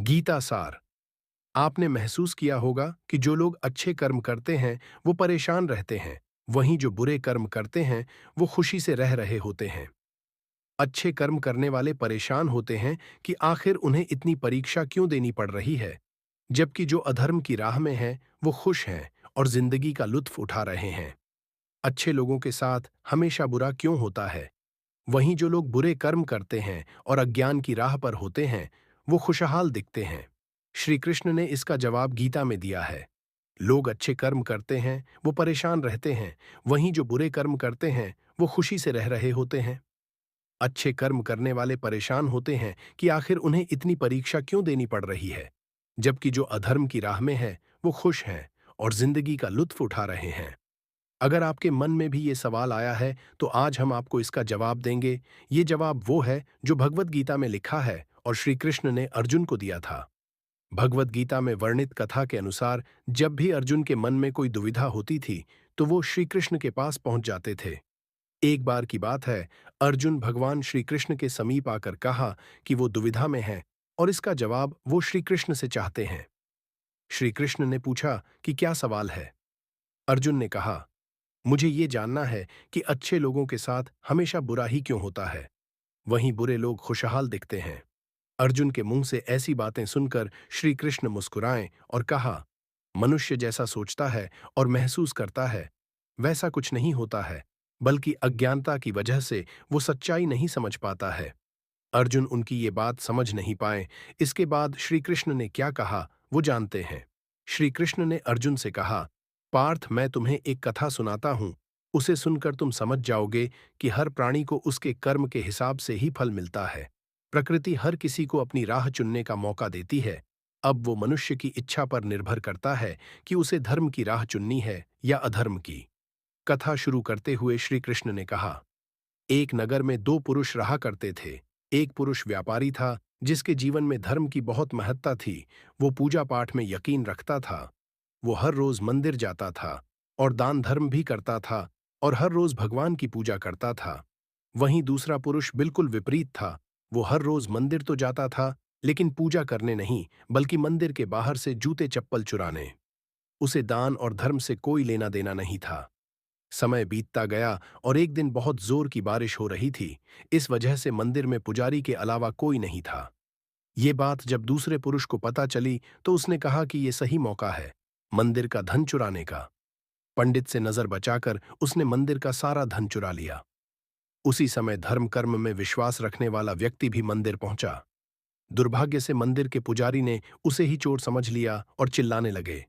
गीता सार। आपने महसूस किया होगा कि जो लोग अच्छे कर्म करते हैं वो परेशान रहते हैं, वहीं जो बुरे कर्म करते हैं वो खुशी से रह रहे होते हैं। अच्छे कर्म करने वाले परेशान होते हैं कि आखिर उन्हें इतनी परीक्षा क्यों देनी पड़ रही है, जबकि जो अधर्म की राह में हैं वो खुश हैं और जिंदगी का लुत्फ उठा रहे हैं। अच्छे लोगों के साथ हमेशा बुरा क्यों होता है, वहीं जो लोग बुरे कर्म करते हैं और अज्ञान की राह पर होते हैं वो खुशहाल दिखते हैं। श्री कृष्ण ने इसका जवाब गीता में दिया है। लोग अच्छे कर्म करते हैं वो परेशान रहते हैं, वहीं जो बुरे कर्म करते हैं वो खुशी से रह रहे होते हैं। अच्छे कर्म करने वाले परेशान होते हैं कि आखिर उन्हें इतनी परीक्षा क्यों देनी पड़ रही है, जबकि जो अधर्म की राह में है वो खुश हैं और जिंदगी का लुत्फ उठा रहे हैं। अगर आपके मन में भी ये सवाल आया है तो आज हम आपको इसका जवाब देंगे। ये जवाब वो है जो भगवत गीता में लिखा है और श्री कृष्ण ने अर्जुन को दिया था। भगवत गीता में वर्णित कथा के अनुसार जब भी अर्जुन के मन में कोई दुविधा होती थी तो वो श्री कृष्ण के पास पहुंच जाते थे। एक बार की बात है, अर्जुन भगवान श्री कृष्ण के समीप आकर कहा कि वो दुविधा में है और इसका जवाब वो श्री कृष्ण से चाहते हैं। श्री कृष्ण ने पूछा कि क्या सवाल है। अर्जुन ने कहा, मुझे ये जानना है कि अच्छे लोगों के साथ हमेशा बुरा ही क्यों होता है, वहीं बुरे लोग खुशहाल दिखते हैं। अर्जुन के मुंह से ऐसी बातें सुनकर श्री कृष्ण मुस्कुराए और कहा, मनुष्य जैसा सोचता है और महसूस करता है वैसा कुछ नहीं होता है, बल्कि अज्ञानता की वजह से वो सच्चाई नहीं समझ पाता है। अर्जुन उनकी ये बात समझ नहीं पाए। इसके बाद श्री कृष्ण ने क्या कहा वो जानते हैं। श्री कृष्ण ने अर्जुन से कहा, पार्थ, मैं तुम्हें एक कथा सुनाता हूं, उसे सुनकर तुम समझ जाओगे कि हर प्राणी को उसके कर्म के हिसाब से ही फल मिलता है। प्रकृति हर किसी को अपनी राह चुनने का मौका देती है। अब वो मनुष्य की इच्छा पर निर्भर करता है कि उसे धर्म की राह चुननी है या अधर्म की। कथा शुरू करते हुए श्री कृष्ण ने कहा, एक नगर में दो पुरुष रहा करते थे। एक पुरुष व्यापारी था जिसके जीवन में धर्म की बहुत महत्ता थी। वो पूजा पाठ में यकीन रखता था। वो हर रोज मंदिर जाता था और दान धर्म भी करता था और हर रोज भगवान की पूजा करता था। वहीं दूसरा पुरुष बिल्कुल विपरीत था। वो हर रोज मंदिर तो जाता था लेकिन पूजा करने नहीं, बल्कि मंदिर के बाहर से जूते चप्पल चुराने। उसे दान और धर्म से कोई लेना देना नहीं था। समय बीतता गया और एक दिन बहुत जोर की बारिश हो रही थी। इस वजह से मंदिर में पुजारी के अलावा कोई नहीं था। ये बात जब दूसरे पुरुष को पता चली तो उसने कहा कि ये सही मौका है मंदिर का धन चुराने का। पंडित से नजर बचाकर उसने मंदिर का सारा धन चुरा लिया। उसी समय धर्म कर्म में विश्वास रखने वाला व्यक्ति भी मंदिर पहुंचा। दुर्भाग्य से मंदिर के पुजारी ने उसे ही चोर समझ लिया और चिल्लाने लगे।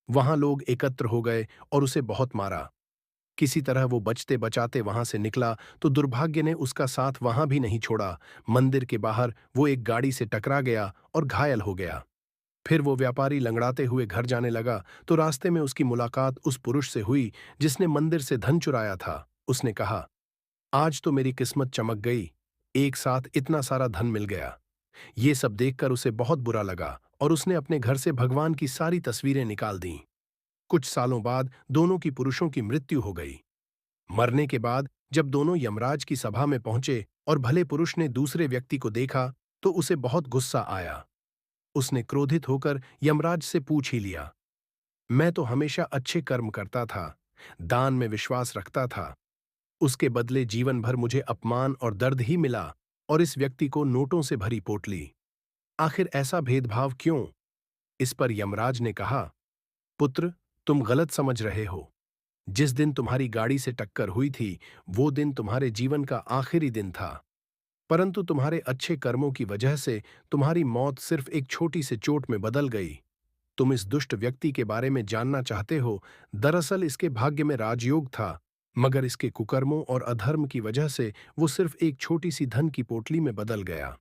वहां लोग एकत्र हो गए और उसे बहुत मारा। किसी तरह वो बचते बचाते वहां से निकला तो दुर्भाग्य ने उसका साथ वहां भी नहीं छोड़ा। मंदिर के बाहर वो एक गाड़ी से टकरा गया और घायल हो गया। फिर वो व्यापारी लंगड़ाते हुए घर जाने लगा तो रास्ते में उसकी मुलाकात उस पुरुष से हुई जिसने मंदिर से धन चुराया था। उसने कहा, आज तो मेरी किस्मत चमक गई, एक साथ इतना सारा धन मिल गया। ये सब देखकर उसे बहुत बुरा लगा और उसने अपने घर से भगवान की सारी तस्वीरें निकाल दीं। कुछ सालों बाद दोनों की पुरुषों की मृत्यु हो गई। मरने के बाद जब दोनों यमराज की सभा में पहुंचे और भले पुरुष ने दूसरे व्यक्ति को देखा तो उसे बहुत गुस्सा आया। उसने क्रोधित होकर यमराज से पूछ ही लिया, मैं तो हमेशा अच्छे कर्म करता था, दान में विश्वास रखता था, उसके बदले जीवन भर मुझे अपमान और दर्द ही मिला और इस व्यक्ति को नोटों से भरी पोटली। आखिर ऐसा भेदभाव क्यों? इस पर यमराज ने कहा, पुत्र, तुम गलत समझ रहे हो। जिस दिन तुम्हारी गाड़ी से टक्कर हुई थी वो दिन तुम्हारे जीवन का आखिरी दिन था, परंतु तुम्हारे अच्छे कर्मों की वजह से तुम्हारी मौत सिर्फ एक छोटी सी चोट में बदल गई। तुम इस दुष्ट व्यक्ति के बारे में जानना चाहते हो। दरअसल इसके भाग्य में राजयोग था, मगर इसके कुकर्मों और अधर्म की वजह से वो सिर्फ एक छोटी सी धन की पोटली में बदल गया।